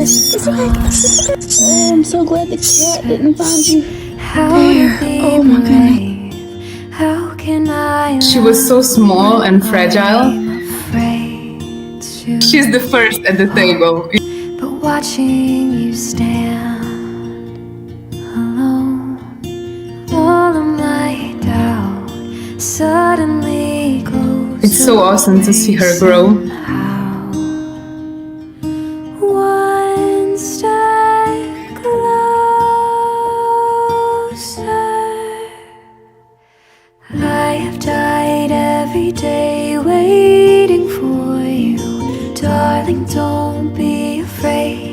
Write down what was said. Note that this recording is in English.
Oh, I'm so glad the cat didn't find you. There. Oh my goodness. How can I? She was so small and fragile. She's the first at the table. But watching you stand alone, all of my doubt suddenly goes. It's so awesome to see her grow. One step closer. I have died every day waiting for you. Darling, don't be afraid.